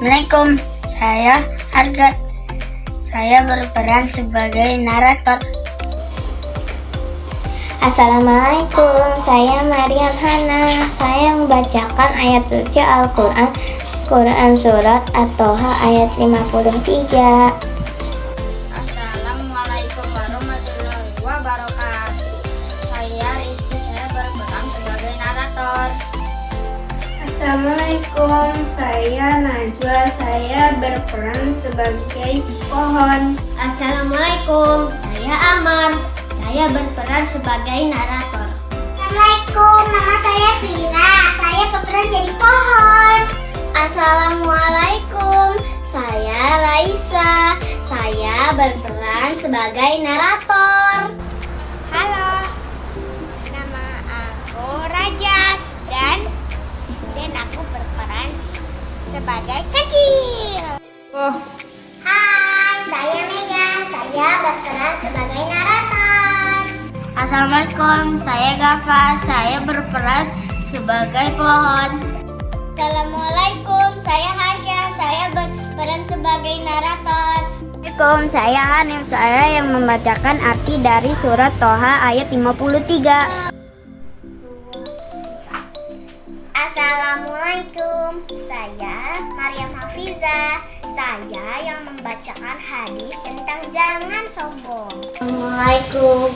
Assalamualaikum, saya Argat. Saya berperan sebagai narator. Assalamualaikum, saya Maryam Hana. Saya membacakan ayat suci Al-Quran surat At-Toha ayat 53. Assalamualaikum warahmatullahi wabarakatuh. Saya Rizky, saya berperan sebagai narator. Assalamualaikum, saya Najwa, saya berperan sebagai pohon. Assalamualaikum, saya Amar, saya berperan sebagai narator. Assalamualaikum, nama saya Vira, saya berperan jadi pohon. Assalamualaikum, saya Raisa, saya berperan sebagai narator. Halo, nama aku Rajas dan aku berperan sebagai kecil. Hai, saya Megan, saya berperan sebagai narator. Assalamualaikum, saya Gafa, saya berperan sebagai pohon. Assalamualaikum, saya Hasya, saya berperan sebagai narator. Assalamualaikum, saya Hanim. Saya yang membacakan arti dari surat Toha ayat 53. Assalamualaikum, saya Maryam Hafiza. Saya yang membacakan hadis tentang jangan sombong. Assalamualaikum,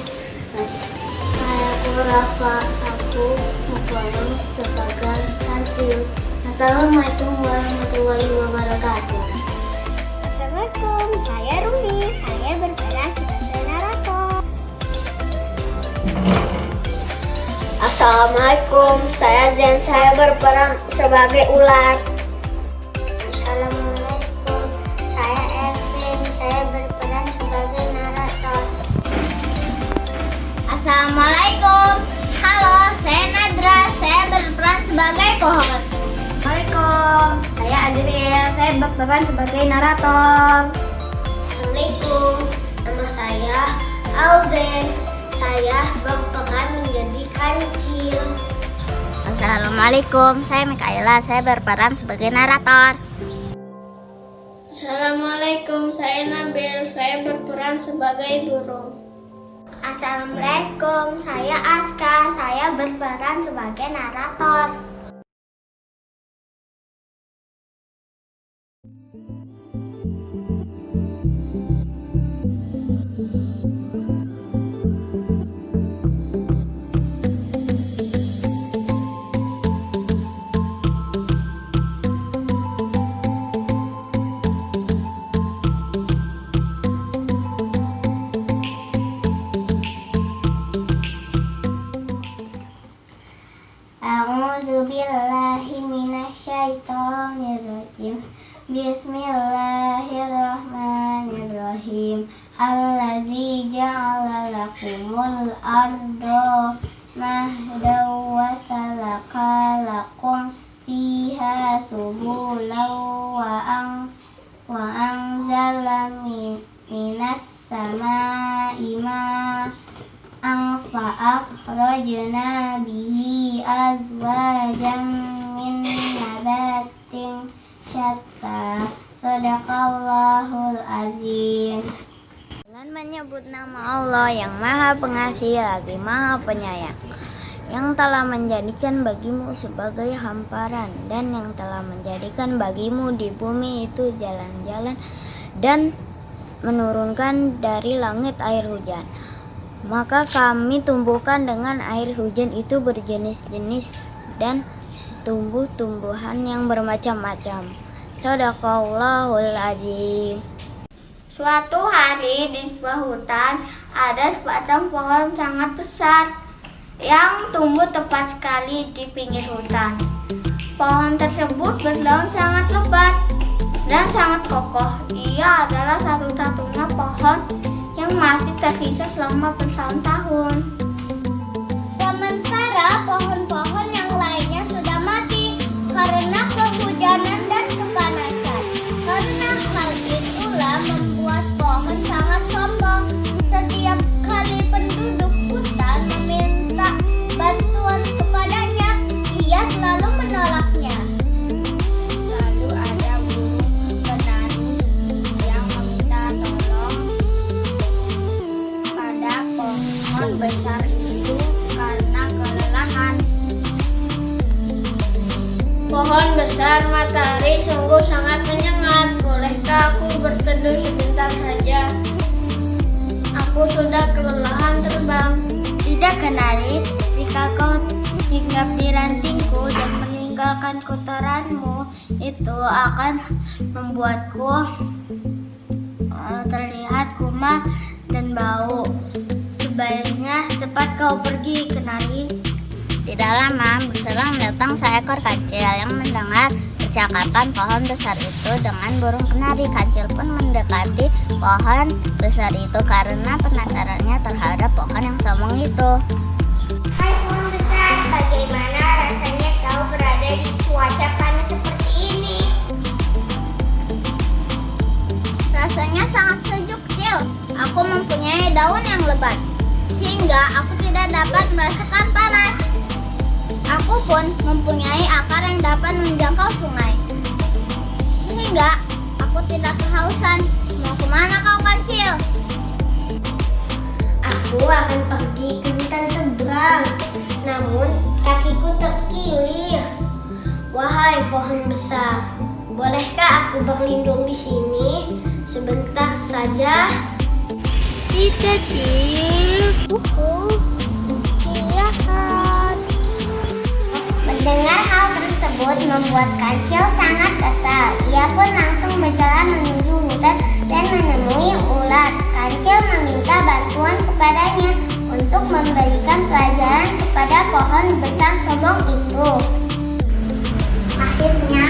saya Rafa, aku berperan sebagai kancil. Assalamualaikum warahmatullahi wabarakatuh. Assalamualaikum, saya Rumi. Saya berperan sebagai narator. Assalamualaikum, saya Zen, saya berperan sebagai ular. Assalamualaikum, saya Ervin. Saya berperan sebagai narator. Assalamualaikum, halo, saya Nadra, saya berperan sebagai pohon. Assalamualaikum, saya Adriel. Saya berperan sebagai narator. Assalamualaikum, nama saya Alzen, saya berperan menjadi kancil. Assalamualaikum, saya Mikaela. Saya berperan sebagai narator. Assalamualaikum, saya Nabil, saya berperan sebagai burung. Assalamualaikum, saya Aska. Saya berperan sebagai narator. A'udzubillahi minasyaitonirrajim. Bismillahirrahmanirrahim. Allazi ja'ala lakumul ardo mahdaw wa salaka lakum fiha subulan wa anzala minas samaa'i ma'an fa'akhrajna bihi azwajan min nabatin syatta. Shadaqallahul azim. Dengan menyebut nama Allah yang Maha Pengasih lagi Maha Penyayang, yang telah menjadikan bagimu sebagai hamparan dan yang telah menjadikan bagimu di bumi itu jalan-jalan dan menurunkan dari langit air hujan. Maka kami tumbuhkan dengan air hujan itu berjenis-jenis dan tumbuh-tumbuhan yang bermacam-macam. Shadaqallahul azim. Suatu hari di sebuah hutan ada sebatang pohon sangat besar yang tumbuh tepat sekali di pinggir hutan. Pohon tersebut berdaun sangat lebat dan sangat kokoh. Ia adalah satu-satunya pohon yang masih tersisa selama bertahun-tahun. Sementara pohon-pohon yang lainnya sudah mati karena kehujanan dan kepanasan. Karena hal itulah membuat pohon sangat sombong. Setiap kali penduduk hutan meminta bantuan kepadanya, ia selalu menolaknya. Lalu ada burung Sinar matahari sungguh sangat menyengat. Bolehkah aku berteduh sebentar saja? Aku sudah kelelahan terbang. Tidak, Kenari. Jika kau hinggap di rantingku dan meninggalkan kotoranmu, itu akan membuatku terlihat kumat dan bau. Sebaiknya cepat kau pergi, Kenari. Tidak lama berselang datang seekor kancil yang mendengar percakapan pohon besar itu dengan burung kenari. Kancil pun mendekati pohon besar itu karena penasarannya terhadap pohon yang sombong itu. Hai pohon besar, bagaimana rasanya kau berada di cuaca panas seperti ini? Rasanya sangat sejuk, Cil. Aku mempunyai daun yang lebat, sehingga aku tidak dapat merasakan panas. Aku pun mempunyai akar yang dapat menjangkau sungai, sehingga aku tidak kehausan. Mau kemana kau, Kancil? Aku akan pergi ke hutan seberang, namun kakiku terkilir. Wahai pohon besar, bolehkah aku berlindung di sini sebentar saja? Tidak, Cil. Silahkan. Mendengar hal tersebut membuat Kancil sangat kesal. Ia pun langsung berjalan menuju hutan dan menemui ulat. Kancil meminta bantuan kepadanya untuk memberikan pelajaran kepada pohon besar sombong itu. Akhirnya,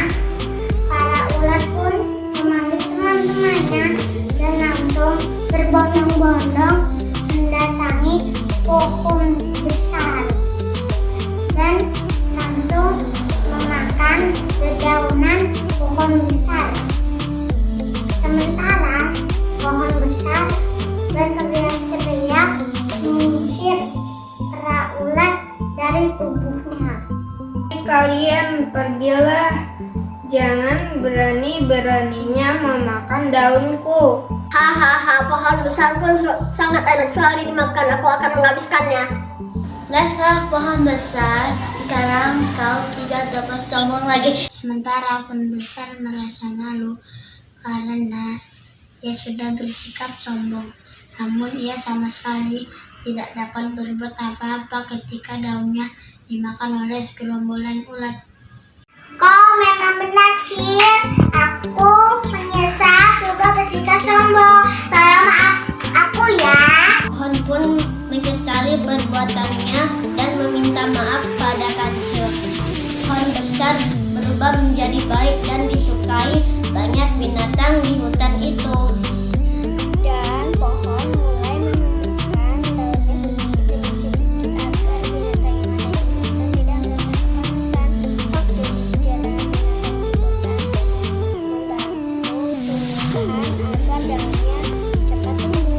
para ulat pun memanggil teman-temannya dan langsung berbondong-bondong mendatangi pohon besar dan langsung memakan dedaunan pohon besar. Sementara pohon besar berteriak-teriak mengusir para ulat dari tubuhnya. Kalian pergilah, jangan berani-beraninya memakan daunku. Hahaha, pohon besar pun sangat enak sekali dimakan. Aku akan menghabiskannya. Baiklah, pohon besar. Sekarang kau tidak dapat sombong lagi. Sementara pohon besar merasa malu karena ia sudah bersikap sombong. Namun ia sama sekali tidak dapat berbuat apa-apa ketika daunnya dimakan oleh segerombolan ulat. Kau memang benar, Cil. Aku menyesal sudah bersikap sombong. Tolong maaf aku ya. Pohon pun menyesali perbuatannya dan meminta maaf pada Kancil. Pohon besar berubah menjadi baik dan disukai banyak binatang di hutan itu. Dan pohon mulai menunjukkan daunnya sedikit demi sedikit agar binatang yang ada di situ tidak merasa kehausan. Waktu jalan binatang di hutan membantu tumbuhan agar daunnya cepat tumbuh.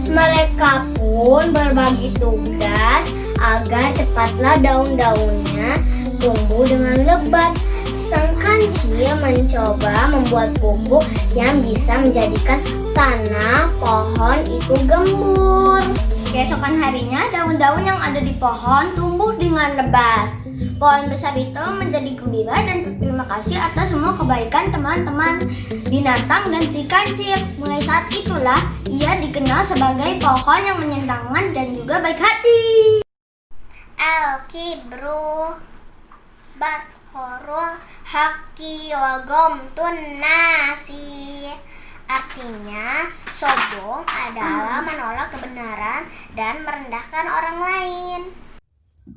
Mereka pun berbagi tugas agar cepatlah daun-daunnya tumbuh dengan lebat. Sang kancil mencoba membuat pupuk yang bisa menjadikan tanah pohon itu gembur. Keesokan harinya daun-daun yang ada di pohon tumbuh dengan lebat. Pohon besar itu menjadi gembira dan berterima kasih atas semua kebaikan teman-teman binatang dan si kancil. Mulai saat itulah ia dikenal sebagai pohon yang menyenangkan dan juga baik hati. Al-kibru bathorul haqqi wa ghamtun nasi. Artinya, sombong adalah menolak kebenaran dan merendahkan orang lain.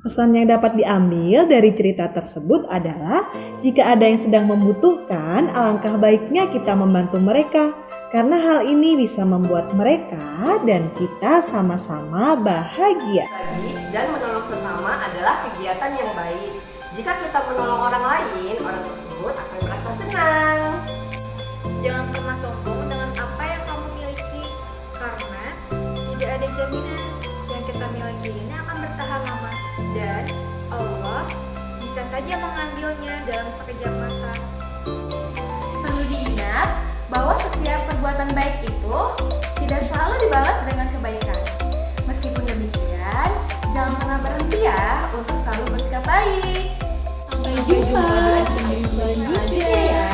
Pesan yang dapat diambil dari cerita tersebut adalah jika ada yang sedang membutuhkan, alangkah baiknya kita membantu mereka karena hal ini bisa membuat mereka dan kita sama-sama bahagia. Berbagi dan menolong sesama adalah kegiatan yang baik. Jika kita menolong orang lain, orang tersebut akan merasa senang. Jangan pernah sombong dengan apa yang kamu miliki, karena tidak ada jaminan yang kita miliki ini akan bertahan lama, dan Allah bisa saja mengambilnya dalam sekejap mata. Perlu diingat bahwa setiap perbuatan baik itu tidak selalu dibalas dengan kebaikan. Meskipun demikian, jangan pernah berhenti ya untuk selalu bersikap baik. Sampai Sampai jumpa di lesson selanjutnya ya.